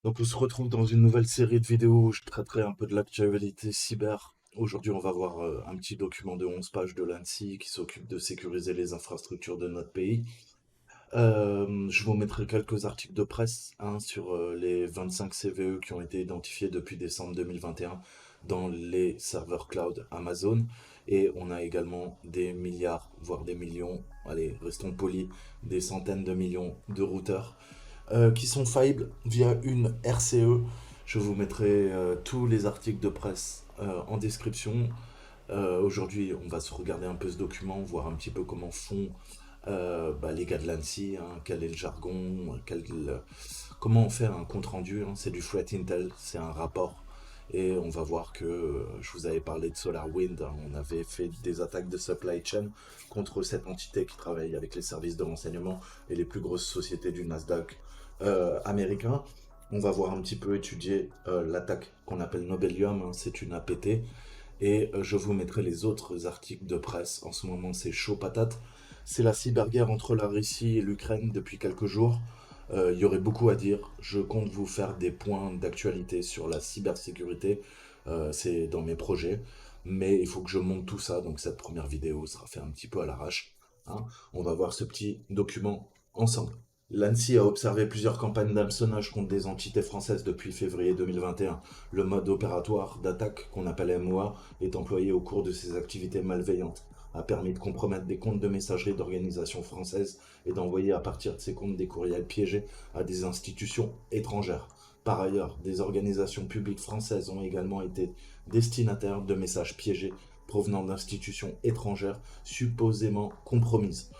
Donc on se retrouve dans une nouvelle série de vidéos où je traiterai un peu de l'actualité cyber. Aujourd'hui, on va voir un petit document de 11 pages de l'ANSSI qui s'occupe de sécuriser les infrastructures de notre pays. Je vous mettrai quelques articles de presse sur les 25 CVE qui ont été identifiés depuis décembre 2021 dans les serveurs cloud Amazon. Et on a également des milliards, voire des millions, allez, restons polis, des centaines de millions de routeurs qui sont faillibles via une RCE. Je vous mettrai tous les articles de presse en description. Aujourd'hui, on va se regarder un peu ce document, voir un petit peu comment font les gars de l'ANSSI, quel est le jargon, comment on fait un compte rendu. C'est du threat intel, c'est un rapport. Et on va voir que je vous avais parlé de SolarWind, on avait fait des attaques de supply chain contre cette entité qui travaille avec les services de renseignement et les plus grosses sociétés du Nasdaq américain. On va voir un petit peu étudier l'attaque qu'on appelle Nobelium, c'est une APT. Et je vous mettrai les autres articles de presse. En ce moment, c'est chaud patate. C'est la cyberguerre entre la Russie et l'Ukraine depuis quelques jours. Il y aurait beaucoup à dire. Je compte vous faire des points d'actualité sur la cybersécurité. C'est dans mes projets. Mais il faut que je monte tout ça. Donc cette première vidéo sera faite un petit peu à l'arrache, hein. On va voir ce petit document ensemble. L'ANSSI a observé plusieurs campagnes d'hameçonnage contre des entités françaises depuis février 2021. Le mode opératoire d'attaque, qu'on appelle MOA, est employé au cours de ces activités malveillantes, a permis de compromettre des comptes de messagerie d'organisations françaises et d'envoyer à partir de ces comptes des courriels piégés à des institutions étrangères. Par ailleurs, des organisations publiques françaises ont également été destinataires de messages piégés provenant d'institutions étrangères supposément compromises.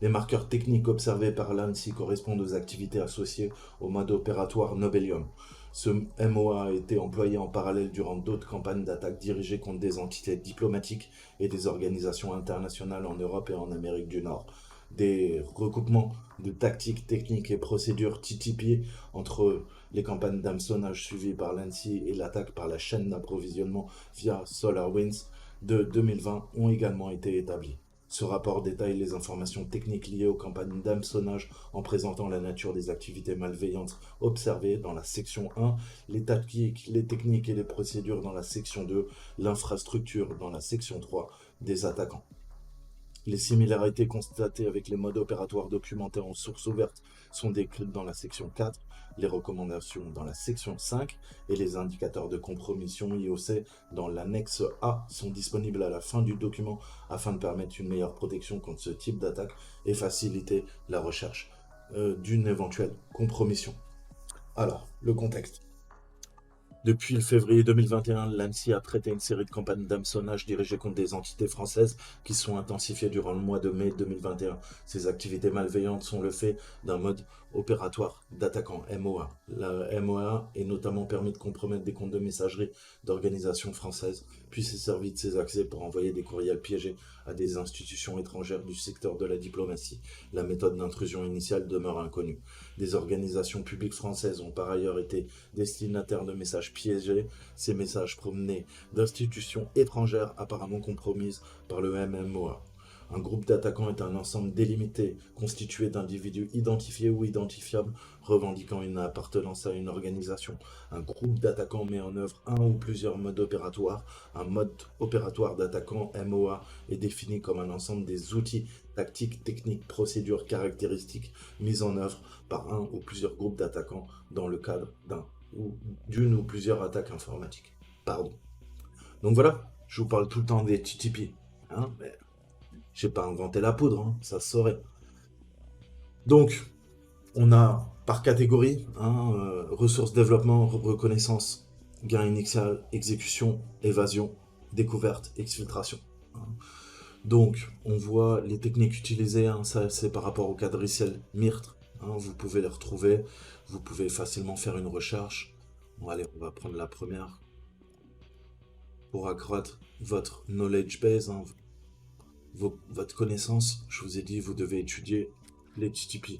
Les marqueurs techniques observés par l'ANSSI correspondent aux activités associées au mode opératoire Nobelium. Ce MOA a été employé en parallèle durant d'autres campagnes d'attaque dirigées contre des entités diplomatiques et des organisations internationales en Europe et en Amérique du Nord. Des recoupements de tactiques, techniques et procédures TTP entre les campagnes d'hameçonnage suivies par l'ANSSI et l'attaque par la chaîne d'approvisionnement via SolarWinds de 2020 ont également été établis. Ce rapport détaille les informations techniques liées aux campagnes d'hameçonnage en présentant la nature des activités malveillantes observées dans la section 1, les tactiques, les techniques et les procédures dans la section 2, l'infrastructure dans la section 3 des attaquants. Les similarités constatées avec les modes opératoires documentés en source ouverte sont décrites dans la section 4, les recommandations dans la section 5 et les indicateurs de compromission IOC dans l'annexe A sont disponibles à la fin du document afin de permettre une meilleure protection contre ce type d'attaque et faciliter la recherche d'une éventuelle compromission. Alors, le contexte. Depuis le février 2021, l'ANSSI a traité une série de campagnes d'hameçonnage dirigées contre des entités françaises qui se sont intensifiées durant le mois de mai 2021. Ces activités malveillantes sont le fait d'un mode opératoire d'attaquant MOA. La MOA est notamment permis de compromettre des comptes de messagerie d'organisations françaises, puis s'est servi de ces accès pour envoyer des courriels piégés à des institutions étrangères du secteur de la diplomatie. La méthode d'intrusion initiale demeure inconnue. Des organisations publiques françaises ont par ailleurs été destinataires de messages piégés. Ces messages provenaient d'institutions étrangères apparemment compromises par le MMOA. Un groupe d'attaquants est un ensemble délimité, constitué d'individus identifiés ou identifiables revendiquant une appartenance à une organisation. Un groupe d'attaquants met en œuvre un ou plusieurs modes opératoires. Un mode opératoire d'attaquant MOA est défini comme un ensemble des outils, tactiques, techniques, procédures, caractéristiques mis en œuvre par un ou plusieurs groupes d'attaquants dans le cadre d'une ou plusieurs attaques informatiques. Pardon. Donc voilà, je vous parle tout le temps des TTP. Mais j'ai pas inventé la poudre, ça se saurait. Donc, on a par catégorie ressources développement, reconnaissance, gain initial, exécution, évasion, découverte, exfiltration. Hein. Donc, on voit les techniques utilisées, ça c'est par rapport au quadriciel MIRT. Vous pouvez les retrouver, vous pouvez facilement faire une recherche. Bon, allez, on va prendre la première. Pour accroître votre knowledge base, votre connaissance, je vous ai dit, vous devez étudier les TTP.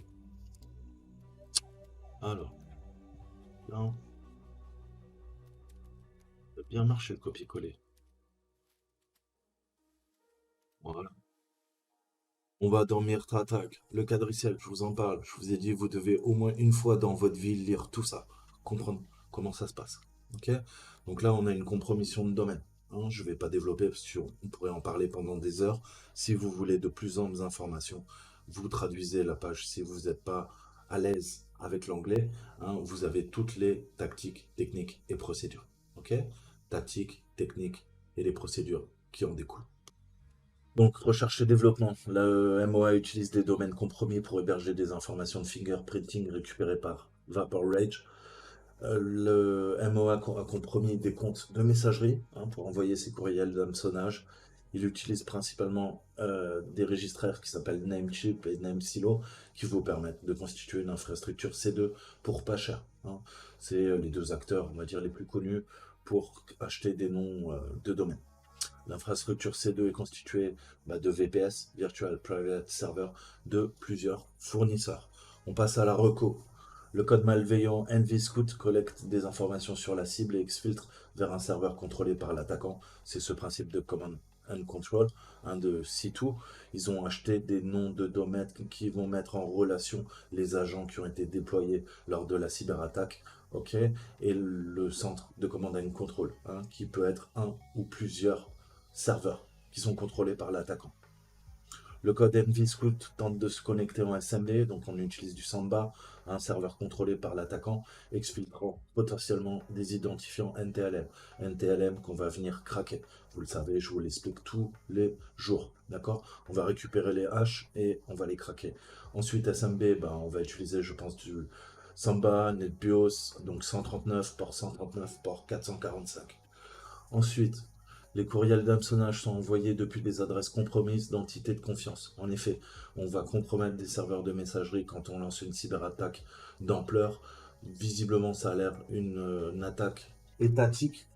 Alors, là, ça a bien marché le copier-coller. Voilà. On va dormir Attack, le quadriciel, je vous en parle. Je vous ai dit, vous devez au moins une fois dans votre vie lire tout ça. comprendre comment ça se passe. Ok. Donc là, on a une compromission de domaine. Hein, je ne vais pas développer parce qu'on pourrait en parler pendant des heures. Si vous voulez de plus amples informations, vous traduisez la page. Si vous n'êtes pas à l'aise avec l'anglais, hein, vous avez toutes les tactiques, techniques et procédures. Ok. Tactiques, techniques et les procédures qui en découlent. Donc, recherche et développement. Le MOA utilise des domaines compromis pour héberger des informations de fingerprinting récupérées par VaporRage. Le MOA a compromis des comptes de messagerie hein, pour envoyer ses courriels d'hameçonnage. Il utilise principalement des registraires qui s'appellent Namecheap et Namesilo qui vous permettent de constituer une infrastructure C2 pour pas cher. Hein. C'est les deux acteurs, on va dire, les plus connus pour acheter des noms de domaine. L'infrastructure C2 est constituée de VPS, Virtual Private Server, de plusieurs fournisseurs. On passe à la reco. Le code malveillant NVScout collecte des informations sur la cible et exfiltre vers un serveur contrôlé par l'attaquant. C'est ce principe de command and control, de C2. Ils ont acheté des noms de domaine qui vont mettre en relation les agents qui ont été déployés lors de la cyberattaque. Ok, et le centre de command and control, qui peut être un ou plusieurs serveurs qui sont contrôlés par l'attaquant. Le code NVScout tente de se connecter en SMB, donc on utilise du Samba, un serveur contrôlé par l'attaquant, exfiltrant potentiellement des identifiants NTLM. NTLM qu'on va venir craquer. Vous le savez, je vous l'explique tous les jours. D'accord. On va récupérer les haches et on va les craquer. Ensuite, SMB, on va utiliser, je pense, du Samba, NetBIOS, donc 139, port 139, port 445. Ensuite, les courriels d'hameçonnage sont envoyés depuis des adresses compromises d'entités de confiance. En effet, on va compromettre des serveurs de messagerie quand on lance une cyberattaque d'ampleur. Visiblement, ça a l'air une attaque étatique.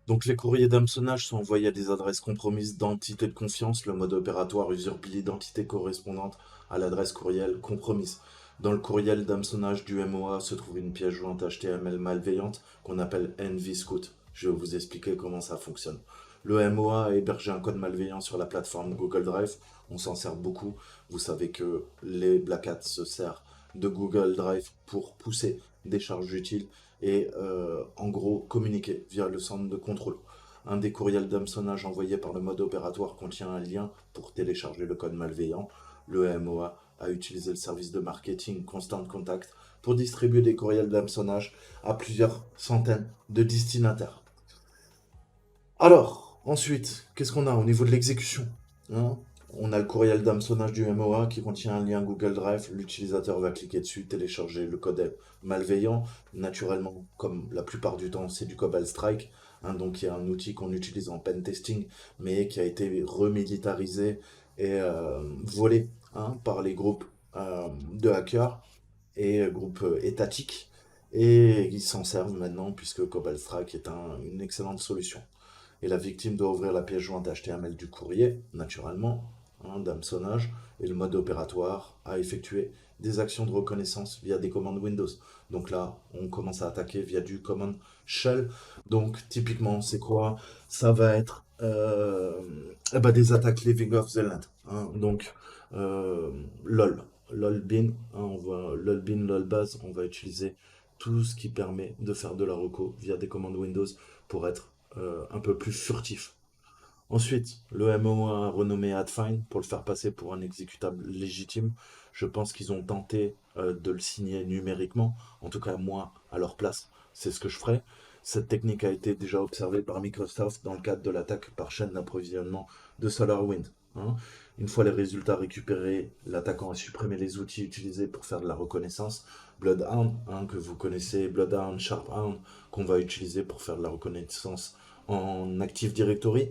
Donc les courriers d'hameçonnage sont envoyés à des adresses compromises d'entités de confiance. Le mode opératoire usurpe l'identité correspondante à l'adresse courriel compromise. Dans le courriel d'hameçonnage du MOA se trouve une pièce jointe HTML malveillante qu'on appelle NVScout. Je vais vous expliquer comment ça fonctionne. Le MOA a hébergé un code malveillant sur la plateforme Google Drive. On s'en sert beaucoup. Vous savez que les Black Hats se servent de Google Drive pour pousser des charges utiles et en gros communiquer via le centre de contrôle. Un des courriels d'hameçonnage envoyés par le mode opératoire contient un lien pour télécharger le code malveillant. Le MOA a utilisé le service de marketing Constant Contact pour distribuer des courriels d'hameçonnage à plusieurs centaines de destinataires. Alors, ensuite, qu'est-ce qu'on a au niveau de l'exécution hein? On a le courriel d'hameçonnage du MOA qui contient un lien Google Drive. L'utilisateur va cliquer dessus, télécharger le code malveillant. Naturellement, comme la plupart du temps, c'est du Cobalt Strike. Donc, il y a un outil qu'on utilise en pen testing, mais qui a été remilitarisé et volé par les groupes de hackers et groupes étatiques. Et ils s'en servent maintenant puisque Cobalt Strike est une excellente solution. Et la victime doit ouvrir la pièce jointe HTML du courrier, naturellement, d'hameçonnage, et le mode opératoire a effectué des actions de reconnaissance via des commandes Windows. Donc là, on commence à attaquer via du command shell. Donc typiquement, c'est quoi? Ça va être des attaques living off the land. Donc LOL, LOLBin, LOLBin, LOLBase, on va utiliser tout ce qui permet de faire de la reco via des commandes Windows pour être un peu plus furtif. Ensuite, le MOA a renommé AdFind pour le faire passer pour un exécutable légitime. Je pense qu'ils ont tenté de le signer numériquement. En tout cas, moi, à leur place, c'est ce que je ferais. Cette technique a été déjà observée par Microsoft dans le cadre de l'attaque par chaîne d'approvisionnement de SolarWinds. Une fois les résultats récupérés, l'attaquant a supprimé les outils utilisés pour faire de la reconnaissance. Bloodhound, que vous connaissez, Bloodhound, Sharphound, qu'on va utiliser pour faire de la reconnaissance en Active Directory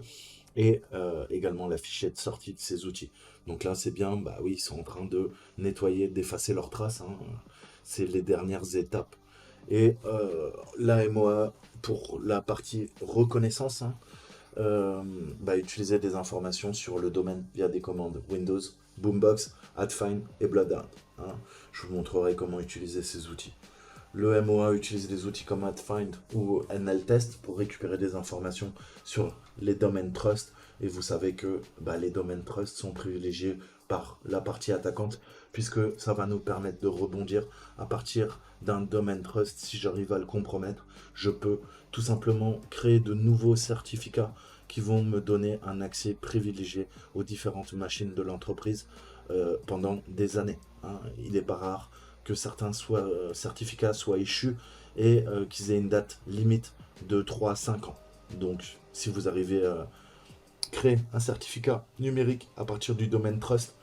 et également la fichier de sortie de ces outils. Donc là, c'est bien, oui, ils sont en train de nettoyer, d'effacer leurs traces. C'est les dernières étapes. Et la MOA, pour la partie reconnaissance, utiliser des informations sur le domaine via des commandes Windows, Boombox, AdFind et Bloodhound. Je vous montrerai comment utiliser ces outils. Le MOA utilise des outils comme AdFind ou NLTest pour récupérer des informations sur les domaines trust. Et vous savez que les domaines trust sont privilégiés par la partie attaquante, puisque ça va nous permettre de rebondir à partir d'un domaine trust. Si j'arrive à le compromettre, je peux tout simplement créer de nouveaux certificats qui vont me donner un accès privilégié aux différentes machines de l'entreprise pendant des années, hein. Il n'est pas rare que certains certificats soient échus et qu'ils aient une date limite de 3 à 5 ans. Donc, si vous arrivez à créer un certificat numérique à partir du domaine trust,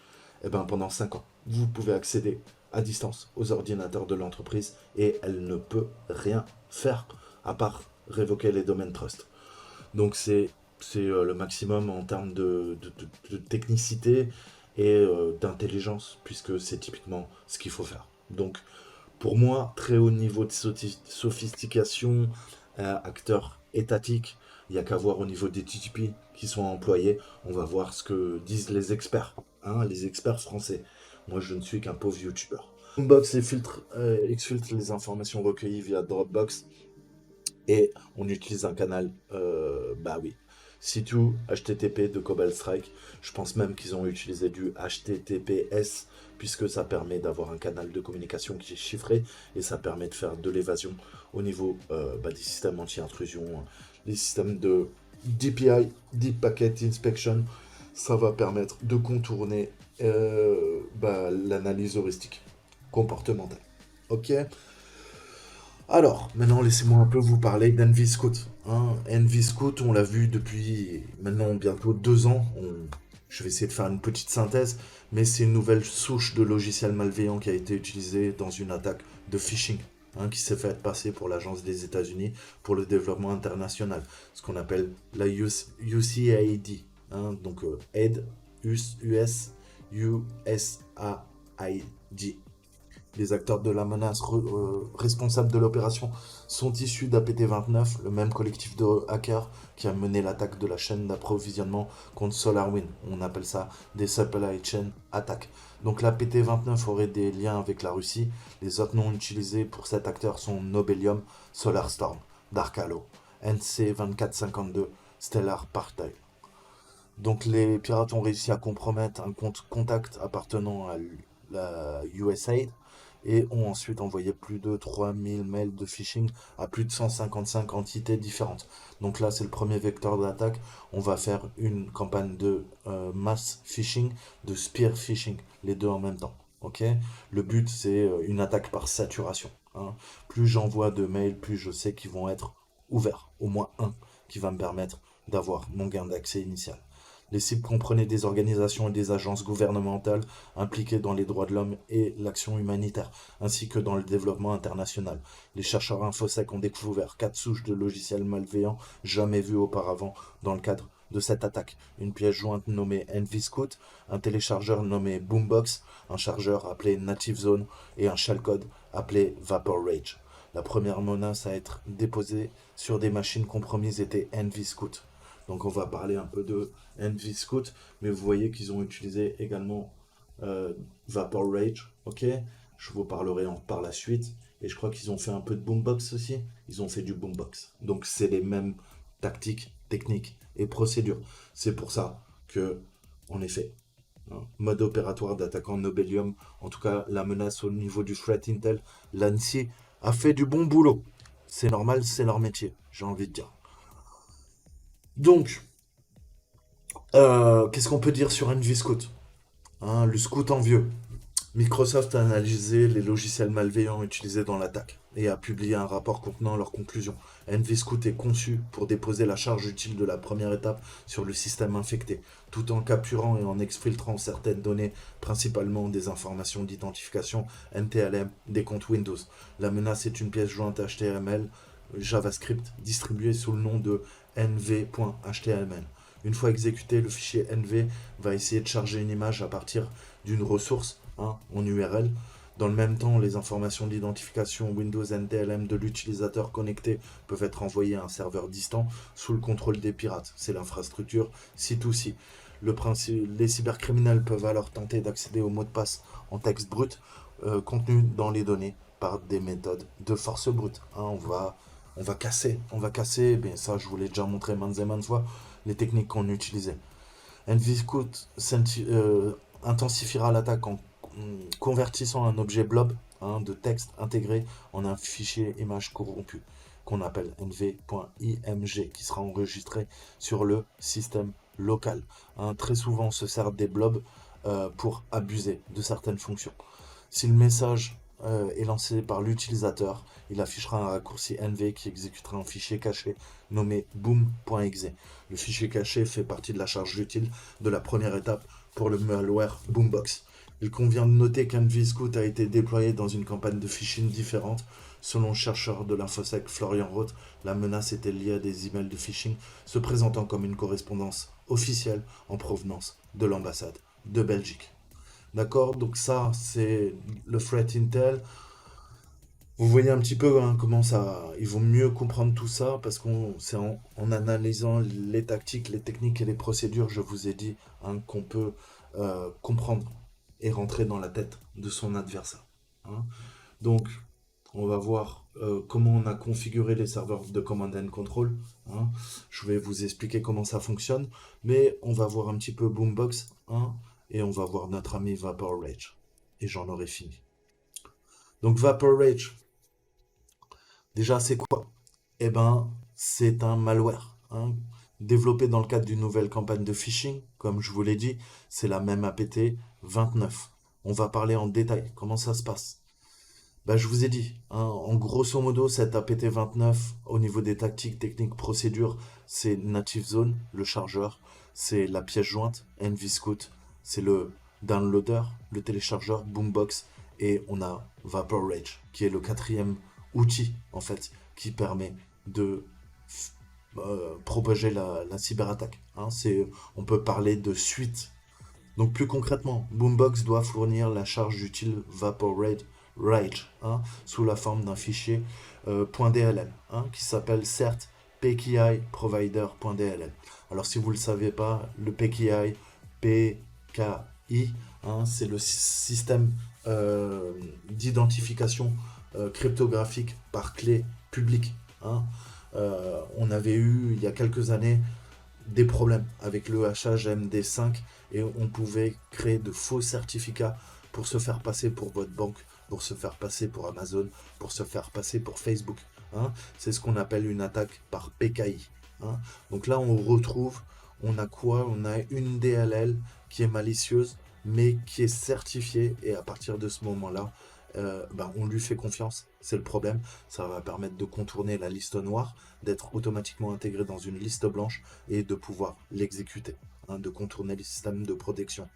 eh ben, pendant 5 ans, vous pouvez accéder à distance aux ordinateurs de l'entreprise et elle ne peut rien faire à part révoquer les domaines trust. Donc c'est le maximum en termes de technicité et d'intelligence, puisque c'est typiquement ce qu'il faut faire. Donc pour moi, très haut niveau de sophistication, acteur étatique, il n'y a qu'à voir au niveau des TTP qui sont employés, on va voir ce que disent les experts, hein, les experts français. Moi, je ne suis qu'un pauvre youtubeur. Dropbox exfiltre les informations recueillies via Dropbox et on utilise un canal, bah oui, C2, HTTP de Cobalt Strike. Je pense même qu'ils ont utilisé du HTTPS, puisque ça permet d'avoir un canal de communication qui est chiffré et ça permet de faire de l'évasion au niveau des systèmes anti-intrusion, les systèmes de DPI, Deep Packet Inspection. Ça va permettre de contourner l'analyse heuristique comportementale. Ok. Alors, maintenant, laissez-moi un peu vous parler d'NVScout. Hein. NVScout, on l'a vu depuis maintenant bientôt 2 ans. Je vais essayer de faire une petite synthèse, mais c'est une nouvelle souche de logiciel malveillant qui a été utilisée dans une attaque de phishing, hein, qui s'est fait passer pour l'Agence des États-Unis pour le développement international, ce qu'on appelle la USAID, hein, donc Aid USAID. Les acteurs de la menace responsables de l'opération sont issus d'APT29, le même collectif de hackers qui a mené l'attaque de la chaîne d'approvisionnement contre SolarWinds. On appelle ça des supply chain attaques. Donc l'APT29 aurait des liens avec la Russie. Les autres noms utilisés pour cet acteur sont Nobelium, Solarstorm, Dark Halo, NC2452, Stellar Partide. Donc les pirates ont réussi à compromettre un compte contact appartenant à la USAID et ont ensuite envoyé plus de 3000 mails de phishing à plus de 155 entités différentes. Donc là, c'est le premier vecteur d'attaque. On va faire une campagne de mass phishing, de spear phishing, les deux en même temps. Ok. Le but, c'est une attaque par saturation, hein. Plus j'envoie de mails, plus je sais qu'ils vont être ouverts, au moins un, qui va me permettre d'avoir mon gain d'accès initial. Les cibles comprenaient des organisations et des agences gouvernementales impliquées dans les droits de l'homme et l'action humanitaire, ainsi que dans le développement international. Les chercheurs InfoSec ont découvert 4 souches de logiciels malveillants jamais vues auparavant dans le cadre de cette attaque. Une pièce jointe nommée NVScout, un téléchargeur nommé Boombox, un chargeur appelé Native Zone et un shellcode appelé Vapor Rage. La première menace à être déposée sur des machines compromises était NVScout. Donc on va parler un peu de NVScout, mais vous voyez qu'ils ont utilisé également Vapor Rage, ok. Je vous parlerai par la suite. Et je crois qu'ils ont fait un peu de Boombox aussi. Ils ont fait du Boombox. Donc c'est les mêmes tactiques, techniques et procédures. C'est pour ça que, en effet, hein, mode opératoire d'attaquant Nobelium, en tout cas la menace au niveau du threat intel, l'ANSI a fait du bon boulot. C'est normal, c'est leur métier, j'ai envie de dire. Donc, qu'est-ce qu'on peut dire sur NVScout, hein, le scout en vieux. Microsoft a analysé les logiciels malveillants utilisés dans l'attaque et a publié un rapport contenant leurs conclusions. NVScout est conçu pour déposer la charge utile de la première étape sur le système infecté, tout en capturant et en exfiltrant certaines données, principalement des informations d'identification NTLM des comptes Windows. La menace est une pièce jointe HTML JavaScript distribuée sous le nom de nv.html. Une fois exécuté, le fichier NV va essayer de charger une image à partir d'une ressource, hein, en URL. Dans le même temps, les informations d'identification Windows NTLM de l'utilisateur connecté peuvent être envoyées à un serveur distant sous le contrôle des pirates. C'est l'infrastructure C2C. Les cybercriminels peuvent alors tenter d'accéder au mot de passe en texte brut contenu dans les données par des méthodes de force brute, hein. On va casser, ben ça je vous l'ai déjà montré maintes et maintes fois, les techniques qu'on utilisait. NVScout intensifiera l'attaque en convertissant un objet blob de texte intégré en un fichier image corrompu qu'on appelle nv.img qui sera enregistré sur le système local. Très souvent, on se sert des blobs pour abuser de certaines fonctions. Si le message est lancé par l'utilisateur, il affichera un raccourci NV qui exécutera un fichier caché nommé boom.exe. Le fichier caché fait partie de la charge utile de la première étape pour le malware Boombox. Il convient de noter qu'NVScout a été déployé dans une campagne de phishing différente. Selon le chercheur de l'InfoSec Florian Roth, la menace était liée à des emails de phishing se présentant comme une correspondance officielle en provenance de l'ambassade de Belgique. D'accord, donc ça, c'est le threat intel. Vous voyez un petit peu comment ça. Il vaut mieux comprendre tout ça parce qu'on c'est en analysant les tactiques, les techniques et les procédures, je vous ai dit, qu'on peut comprendre et rentrer dans la tête de son adversaire. hein. Donc, on va voir comment on a configuré les serveurs de command and control. Je vais vous expliquer comment ça fonctionne, mais on va voir un petit peu Boombox, et on va voir notre ami Vapor Rage. Et j'en aurai fini. Donc Vapor Rage, déjà c'est quoi? Eh ben, c'est un malware, développé dans le cadre d'une nouvelle campagne de phishing. Comme je vous l'ai dit, c'est la même APT 29. On va parler en détail comment ça se passe. Bah, je vous ai dit, en grosso modo, cette APT 29, au niveau des tactiques, techniques, procédures, c'est Native Zone, le chargeur, c'est la pièce jointe, NVScout, c'est le downloader, le téléchargeur, Boombox, et on a Vapor Rage, qui est le quatrième outil, en fait, qui permet de propager la cyberattaque. On peut parler de suite. Donc plus concrètement, Boombox doit fournir la charge utile Vapor Rage sous la forme d'un fichier .dll qui s'appelle certes PKI provider.dll. Alors si vous ne le savez pas, le PKI, c'est le système d'identification cryptographique par clé publique. On avait eu il y a quelques années des problèmes avec le hachage MD5 et on pouvait créer de faux certificats pour se faire passer pour votre banque, pour se faire passer pour Amazon, pour se faire passer pour Facebook. C'est ce qu'on appelle une attaque par PKI. Donc là, on a quoi? On a une DLL qui est malicieuse, mais qui est certifiée, et à partir de ce moment-là, on lui fait confiance, c'est le problème. Ça va permettre de contourner la liste noire, d'être automatiquement intégré dans une liste blanche et de pouvoir l'exécuter, de contourner les systèmes de protection.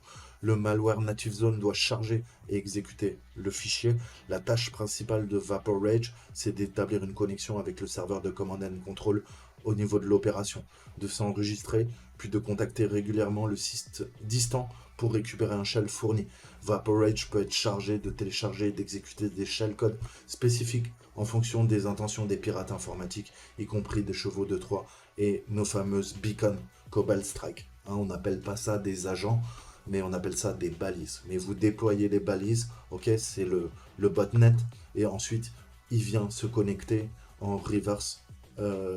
Le malware Native Zone doit charger et exécuter le fichier. La tâche principale de Vapor Rage, c'est d'établir une connexion avec le serveur de command and control au niveau de l'opération, de s'enregistrer, puis de contacter régulièrement le site distant pour récupérer un shell fourni. Vapor Rage peut être chargé de télécharger et d'exécuter des shellcodes spécifiques en fonction des intentions des pirates informatiques, y compris des chevaux de Troie et nos fameuses beacons Cobalt Strike. On n'appelle pas ça des agents, mais on appelle ça des balises. Mais vous déployez les balises, ok, c'est le botnet, et ensuite il vient se connecter en reverse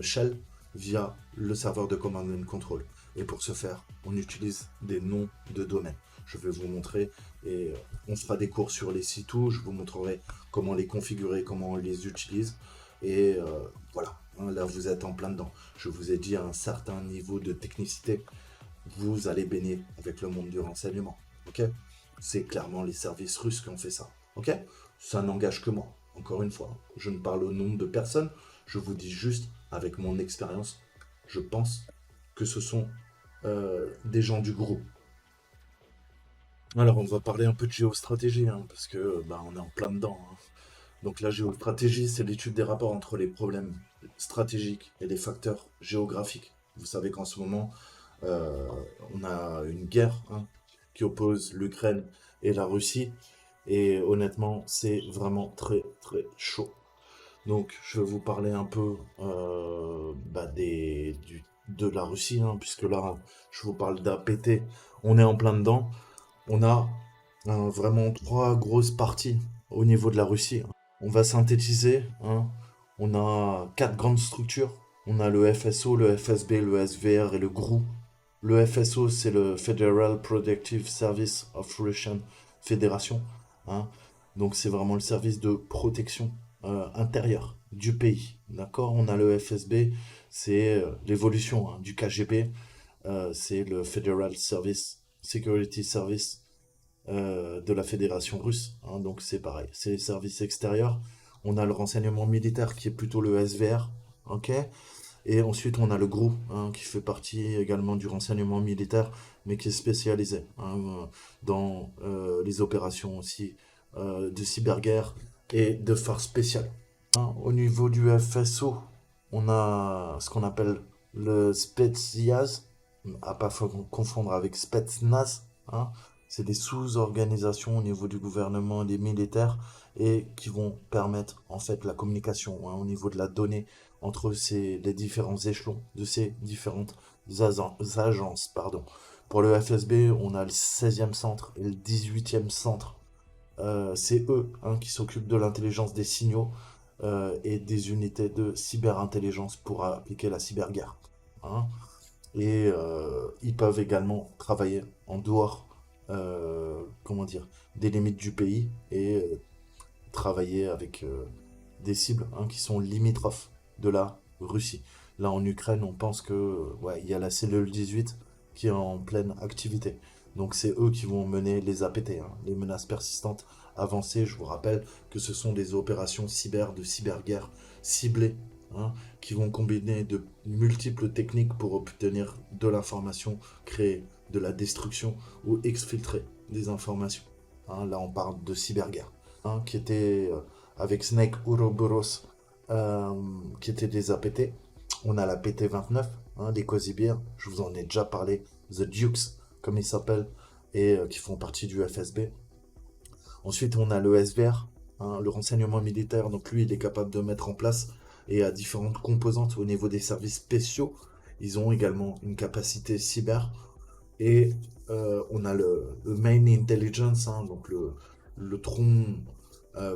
shell via le serveur de command and control. Et pour ce faire, on utilise des noms de domaine. Je vais vous montrer, et on fera des cours sur les sites où je vous montrerai comment les configurer, comment on les utilise. Et voilà, là vous êtes en plein dedans. Je vous ai dit, à un certain niveau de technicité, vous allez baigner avec le monde du renseignement. Ok? C'est clairement les services russes qui ont fait ça. Ok? Ça n'engage que moi. Encore une fois, je ne parle au nom de personne. Je vous dis juste, avec mon expérience, je pense que ce sont des gens du groupe. Alors, on va parler un peu de géostratégie, parce que on est en plein dedans. Donc la géostratégie, c'est l'étude des rapports entre les problèmes stratégiques et les facteurs géographiques. Vous savez qu'en ce moment, on a une guerre qui oppose l'Ukraine et la Russie. Et honnêtement, c'est vraiment très très chaud. Donc je vais vous parler un peu de la Russie, puisque là, je vous parle d'APT. On est en plein dedans. On a vraiment trois grosses parties au niveau de la Russie. On va synthétiser. On a quatre grandes structures. On a le FSO, le FSB, le SVR et le GRU. Le FSO, c'est le Federal Protective Service of Russian Federation, hein. Donc c'est vraiment le service de protection intérieure du pays. D'accord? On a le FSB, c'est l'évolution du KGB, c'est le Federal Service Security Service de la Fédération russe, hein. Donc c'est pareil, c'est les services extérieurs. On a le renseignement militaire qui est plutôt le SVR, ok? Et ensuite, on a le GRU, hein, qui fait partie également du renseignement militaire, mais qui est spécialisé, hein, dans les opérations aussi de cyberguerre et de forces spéciales. Hein, au niveau du FSO, on a ce qu'on appelle le Spetsnaz, à pas confondre avec Spetsnaz, hein. C'est des sous-organisations au niveau du gouvernement et des militaires et qui vont permettre en fait la communication, hein, au niveau de la donnée entre les différents échelons de ces différentes agences. Pardon. Pour le FSB, on a le 16e centre et le 18e centre. C'est eux, hein, qui s'occupent de l'intelligence des signaux et des unités de cyberintelligence pour appliquer la cyberguerre, hein. Et ils peuvent également travailler en dehors, comment dire, des limites du pays et travailler avec des cibles, hein, qui sont limitrophes de la Russie. Là, en Ukraine, on pense que ouais, il y a la cellule 18 qui est en pleine activité. Donc c'est eux qui vont mener les APT, hein, les menaces persistantes avancées. Je vous rappelle que ce sont des opérations cyber de cyberguerre ciblées, hein, qui vont combiner de multiples techniques pour obtenir de l'information, créer de la destruction ou exfiltrer des informations, hein. Là, on parle de cyberguerre, hein, qui était avec Snake Ouroboros, qui était des APT. On a la PT-29, hein, des Cozy Bear, je vous en ai déjà parlé, The Dukes, comme ils s'appellent, et qui font partie du FSB. Ensuite, on a le SVR, hein, le renseignement militaire, donc lui, il est capable de mettre en place et à différentes composantes au niveau des services spéciaux. Ils ont également une capacité cyber. Et on a le Main Intelligence, hein, donc le tronc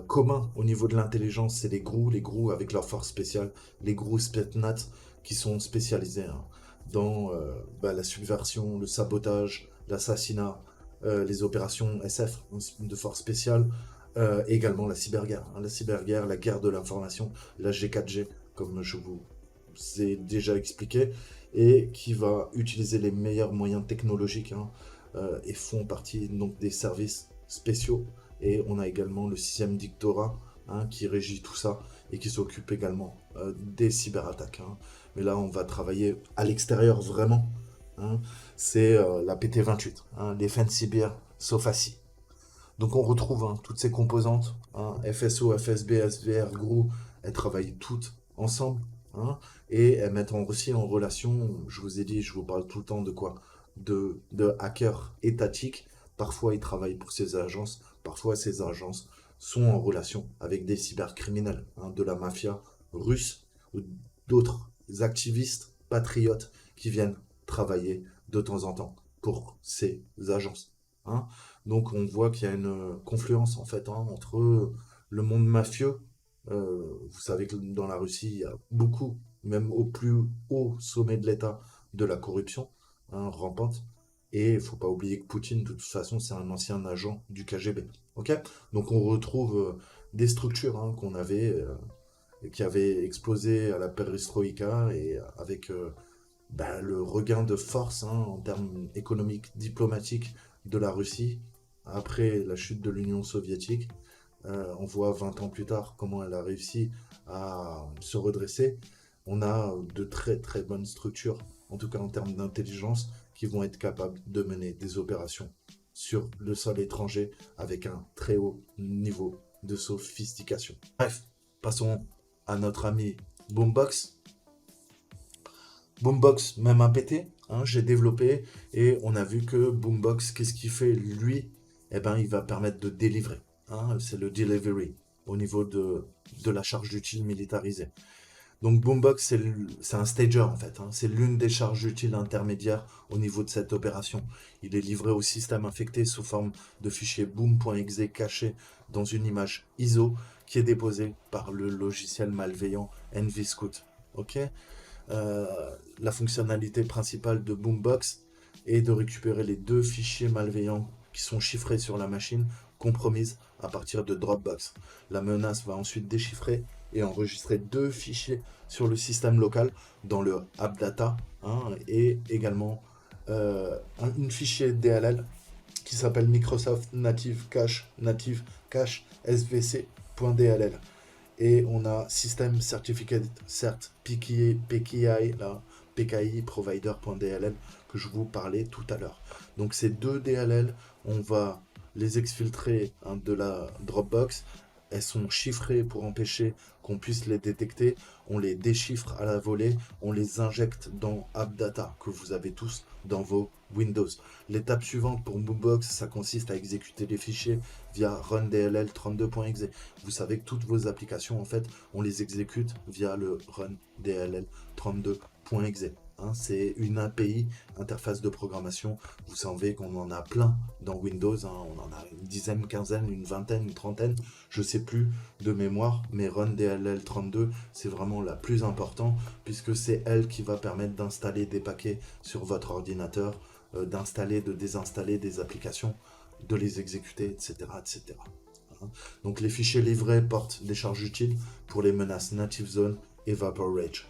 commun au niveau de l'intelligence, c'est les GRU avec leur force spéciale, les GRU Spetsnaz qui sont spécialisés, hein, dans la subversion, le sabotage, l'assassinat, les opérations SF de force spéciale, également la cyberguerre, hein, la guerre de l'information, la G4G, comme je vous ai déjà expliqué, et qui va utiliser les meilleurs moyens technologiques, hein, et font partie donc des services spéciaux. Et on a également le 6e dictorat, hein, qui régit tout ça et qui s'occupe également des cyberattaques, hein. Mais là, on va travailler à l'extérieur vraiment, hein. C'est la PT-28, hein, les Cyber Sofaci. Donc on retrouve, hein, toutes ces composantes, hein, FSO, FSB, SVR, GRU, elles travaillent toutes ensemble, hein, et elles mettent aussi en relation, je vous ai dit, je vous parle tout le temps de quoi? De hackers étatiques. Parfois ils travaillent pour ces agences, parfois ces agences sont en relation avec des cybercriminels, hein, de la mafia russe ou d'autres activistes patriotes qui viennent travailler de temps en temps pour ces agences, hein. Donc on voit qu'il y a une confluence en fait, hein, entre le monde mafieux. Vous savez que dans la Russie, il y a beaucoup, même au plus haut sommet de l'État, de la corruption, hein, rampante. Et il faut pas oublier que Poutine, de toute façon, c'est un ancien agent du KGB. Ok? Donc on retrouve des structures, hein, qui avaient explosé à la perestroïka et avec le regain de force, hein, en termes économiques, diplomatiques de la Russie après la chute de l'Union soviétique. On voit 20 ans plus tard comment elle a réussi à se redresser. On a de très très bonnes structures, en tout cas en termes d'intelligence, qui vont être capables de mener des opérations sur le sol étranger avec un très haut niveau de sophistication. Bref, passons à notre ami Boombox. Boombox, même un PT, hein, j'ai développé et on a vu que Boombox, qu'est-ce qu'il fait lui? Eh ben, il va permettre de délivrer, hein, c'est le delivery au niveau de la charge utile militarisée. Donc Boombox, c'est un stager en fait, hein, c'est l'une des charges utiles intermédiaires au niveau de cette opération. Il est livré au système infecté sous forme de fichier boom.exe caché dans une image ISO qui est déposée par le logiciel malveillant NVScout. Ok. La fonctionnalité principale de Boombox, et de récupérer les 2 fichiers malveillants qui sont chiffrés sur la machine compromise à partir de Dropbox. La menace va ensuite déchiffrer et enregistrer 2 fichiers sur le système local dans le AppData, et également un fichier DLL qui s'appelle Microsoft Native Cache SVC.dll. Et on a System Certificate Cert PKI, là, PKI Provider.dll que je vous parlais tout à l'heure. Donc ces 2 DLL, on va les exfiltrer de la Dropbox. Elles sont chiffrées pour empêcher qu'on puisse les détecter. On les déchiffre à la volée, on les injecte dans AppData que vous avez tous dans vos Windows. L'étape suivante pour Boombox, ça consiste à exécuter les fichiers via rundll32.exe. Vous savez que toutes vos applications, en fait, on les exécute via le rundll32.exe. C'est une API, interface de programmation. Vous savez qu'on en a plein dans Windows. On en a une dizaine, quinzaine, une vingtaine, une trentaine. Je ne sais plus de mémoire, mais rundll32, c'est vraiment la plus importante puisque c'est elle qui va permettre d'installer des paquets sur votre ordinateur, d'installer, de désinstaller des applications, de les exécuter, etc. etc. Donc les fichiers livrés portent des charges utiles pour les menaces Native Zone et Vapor Rage.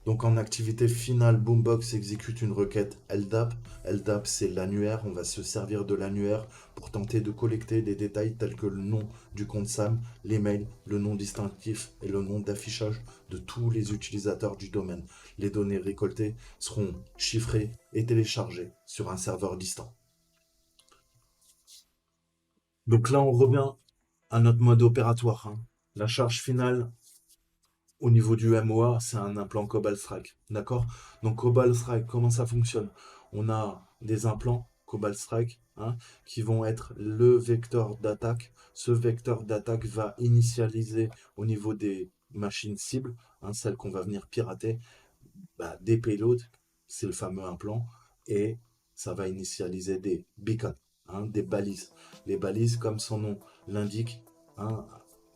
Donc en activité finale, Boombox exécute une requête LDAP. LDAP, c'est l'annuaire. On va se servir de l'annuaire pour tenter de collecter des détails tels que le nom du compte SAM, l'email, le nom distinctif et le nom d'affichage de tous les utilisateurs du domaine. Les données récoltées seront chiffrées et téléchargées sur un serveur distant. Donc là, on revient à notre mode opératoire. La charge finale au niveau du MOA, c'est un implant Cobalt Strike. D'accord? Donc Cobalt Strike, comment ça fonctionne? On a des implants Cobalt Strike, qui vont être le vecteur d'attaque. Ce vecteur d'attaque va initialiser au niveau des machines cibles, celles qu'on va venir pirater, des payloads, c'est le fameux implant, et ça va initialiser des beacons, des balises. Les balises, comme son nom l'indique,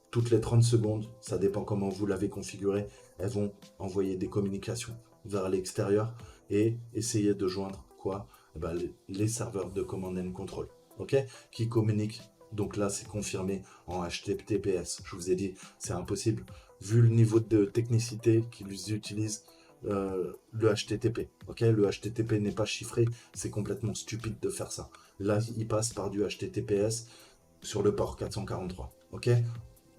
toutes les 30 secondes, ça dépend comment vous l'avez configuré, elles vont envoyer des communications vers l'extérieur et essayer de joindre quoi? Les serveurs de command and control, qui communiquent. Donc là, c'est confirmé en HTTPS. Je vous ai dit, c'est impossible, vu le niveau de technicité qu'ils utilisent, le HTTP. Le HTTP n'est pas chiffré, c'est complètement stupide de faire ça. Là, il passe par du HTTPS sur le port 443.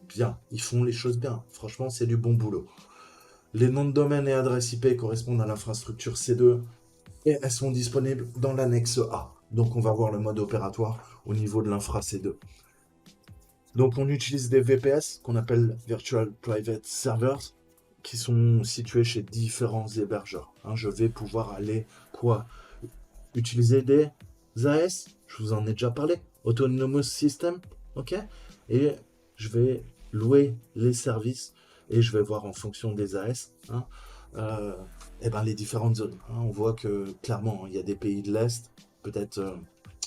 Bien, ils font les choses bien. Franchement, c'est du bon boulot. Les noms de domaine et adresses IP correspondent à l'infrastructure C2 et elles sont disponibles dans l'annexe A. Donc, on va voir le mode opératoire au niveau de l'infra C2. Donc, on utilise des VPS qu'on appelle Virtual Private Servers qui sont situés chez différents hébergeurs. Je vais pouvoir aller utiliser des AS, je vous en ai déjà parlé, Autonomous System, et je vais louer les services et je vais voir en fonction des AS les différentes zones. On voit que clairement il y a des pays de l'Est, peut-être,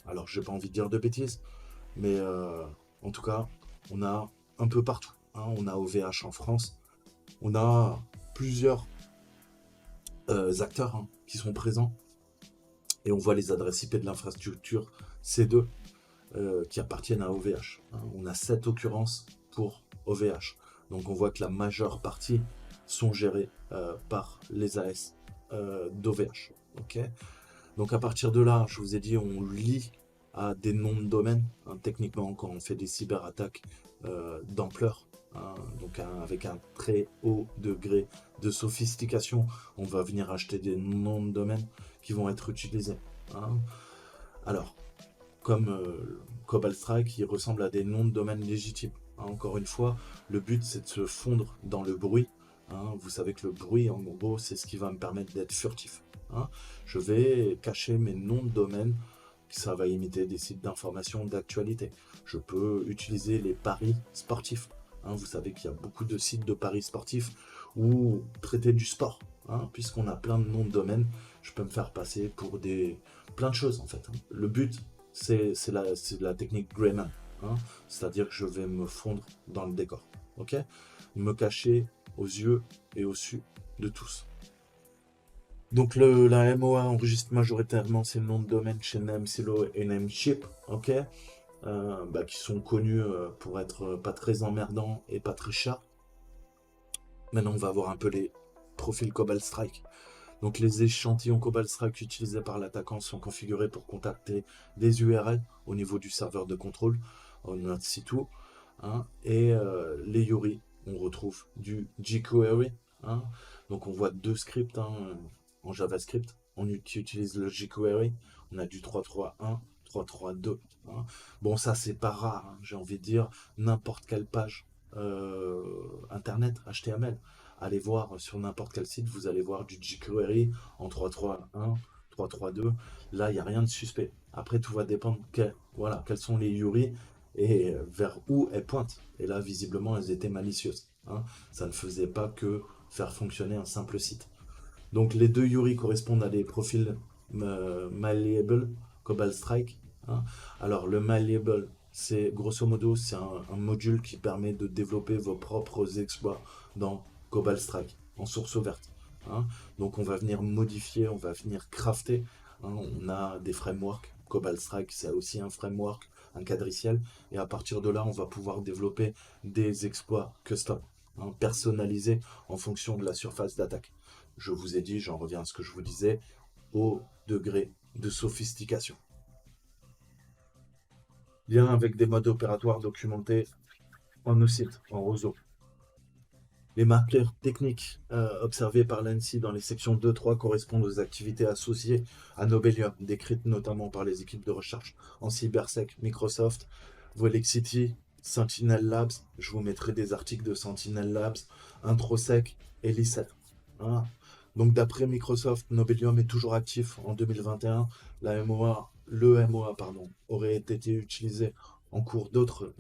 alors j'ai pas envie de dire de bêtises, mais en tout cas on a un peu partout. On a OVH en France, on a plusieurs acteurs qui sont présents et on voit les adresses IP de l'infrastructure C2 qui appartiennent à OVH. On a 7 occurrences pour OVH. Donc on voit que la majeure partie sont gérées par les AS d'OVH. Donc à partir de là, je vous ai dit, on lie à des noms de domaine. Techniquement, quand on fait des cyberattaques d'ampleur, donc avec un très haut degré de sophistication, on va venir acheter des noms de domaine qui vont être utilisés. Alors, comme Cobalt Strike, il ressemble à des noms de domaine légitimes. Encore une fois, le but c'est de se fondre dans le bruit. Vous savez que le bruit, en gros, c'est ce qui va me permettre d'être furtif. Je vais cacher mes noms de domaine, ça va imiter des sites d'information d'actualité. Je peux utiliser les paris sportifs. Vous savez qu'il y a beaucoup de sites de paris sportifs ou traiter du sport. Puisqu'on a plein de noms de domaine, je peux me faire passer pour plein de choses en fait. Le but, c'est la technique Greyman. C'est-à-dire que je vais me fondre dans le décor. Me cacher aux yeux et au su de tous. Donc la MOA enregistre majoritairement ses noms de domaine chez Namesilo et Namecheap, ok, qui sont connus pour être pas très emmerdants et pas très chers. Maintenant, on va voir un peu les profils Cobalt Strike. Donc les échantillons Cobalt Strike utilisés par l'attaquant sont configurés pour contacter des URL au niveau du serveur de contrôle, on note C2, hein, et les Yuri, on retrouve du jQuery, hein. Donc on voit deux scripts, hein, en JavaScript, qui utilisent le jQuery, on a du 3.3.1, 3.3.2, hein. Bon, ça c'est pas rare, hein, j'ai envie de dire, n'importe quelle page internet, HTML, allez voir sur n'importe quel site, vous allez voir du jQuery en 3.3.1, 3.3.2. Là, il n'y a rien de suspect. Après, tout va dépendre voilà, quels sont les URI et vers où elles pointent. Et là, visiblement, elles étaient malicieuses, hein. Ça ne faisait pas que faire fonctionner un simple site. Donc, les deux URI correspondent à des profils malleable, Cobalt Strike, hein. Alors, le malleable, c'est grosso modo, c'est un module qui permet de développer vos propres exploits dans Cobalt Strike en source ouverte, hein. Donc, on va venir modifier, on va venir crafter, hein. On a des frameworks. Cobalt Strike, c'est aussi un framework, un quadriciel. Et à partir de là, on va pouvoir développer des exploits custom, hein, personnalisés en fonction de la surface d'attaque. Je vous ai dit, j'en reviens à ce que je vous disais, au degré de sophistication. Lien avec des modes opératoires documentés en OSINT, en roseau. Les marqueurs techniques observés par l'ANSI dans les sections 2-3 correspondent aux activités associées à Nobelium, décrites notamment par les équipes de recherche en cybersec, Microsoft, Volexity, Sentinel Labs. Je vous mettrai des articles de Sentinel Labs, Introsec et Licet, hein. Donc d'après Microsoft, Nobelium est toujours actif en 2021. Le MOA pardon, aurait été utilisé en cours d'autres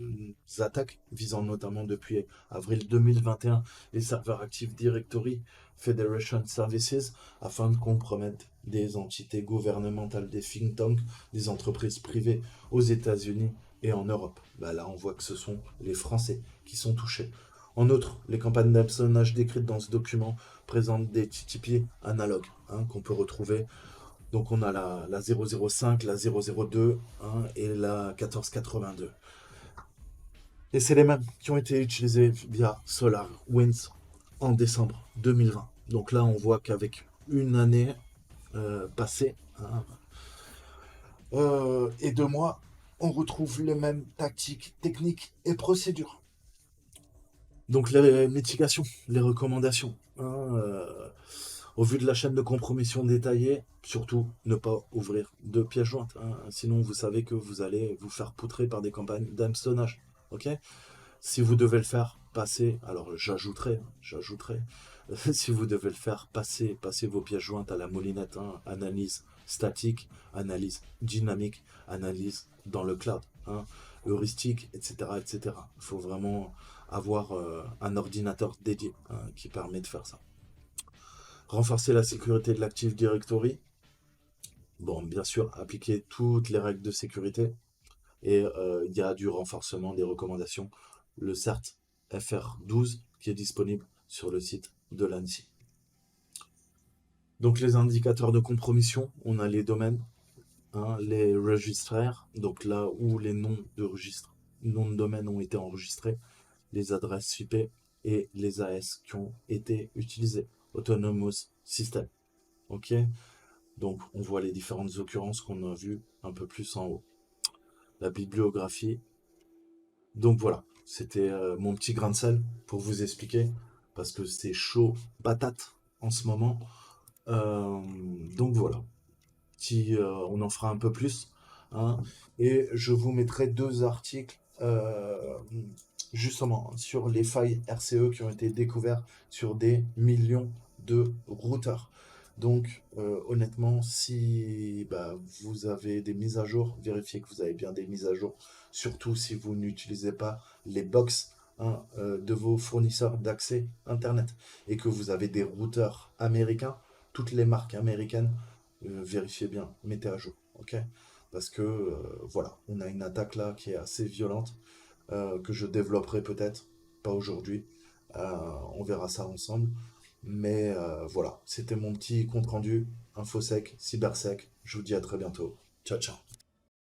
attaques visant notamment depuis avril 2021 les serveurs Active Directory Federation Services afin de compromettre des entités gouvernementales, des think tanks, des entreprises privées aux États-Unis et en Europe. Là, on voit que ce sont les Français qui sont touchés. En outre, les campagnes d'hameçonnage décrites dans ce document présentent des TTP analogues, hein, qu'on peut retrouver. Donc on a la 005, la 002, hein, et la 1482. Et c'est les mêmes qui ont été utilisés via SolarWinds en décembre 2020. Donc là, on voit qu'avec une année passée, hein, et 2 mois, on retrouve les mêmes tactiques, techniques et procédures. Donc les mitigations, les recommandations, hein, au vu de la chaîne de compromission détaillée, surtout ne pas ouvrir de pièces jointes, hein, sinon vous savez que vous allez vous faire poutrer par des campagnes d'hameçonnage. Ok. Si vous devez le faire, passez, alors j'ajouterai, si vous devez le faire, passez vos pièces jointes à la moulinette, hein, analyse statique, analyse dynamique, analyse dans le cloud, hein, heuristique, etc., etc. Il faut vraiment avoir un ordinateur dédié, hein, qui permet de faire ça. Renforcer la sécurité de l'Active Directory. Bon, bien sûr, appliquer toutes les règles de sécurité. Et il y a du renforcement des recommandations, le CERT FR12 qui est disponible sur le site de l'ANSI. Donc les indicateurs de compromission, on a les domaines, hein, les registraires, donc là où les noms de domaine ont été enregistrés, les adresses IP et les AS qui ont été utilisées, Autonomous System. Ok. Donc on voit les différentes occurrences qu'on a vues un peu plus en haut. La bibliographie. Donc voilà, c'était mon petit grain de sel pour vous expliquer, parce que c'est chaud patate en ce moment. Euh, donc voilà, on en fera un peu plus, hein. Et je vous mettrai 2 articles justement sur les failles RCE qui ont été découvertes sur des millions de routeurs. Donc honnêtement, si vous avez des mises à jour, vérifiez que vous avez bien des mises à jour, surtout si vous n'utilisez pas les box, hein, de vos fournisseurs d'accès Internet et que vous avez des routeurs américains, toutes les marques américaines, vérifiez bien, mettez à jour, ok? Parce que voilà, on a une attaque là qui est assez violente, que je développerai peut-être, pas aujourd'hui. On verra ça ensemble. Mais voilà, c'était mon petit compte rendu, infosec, cybersec. Je vous dis à très bientôt. Ciao, ciao.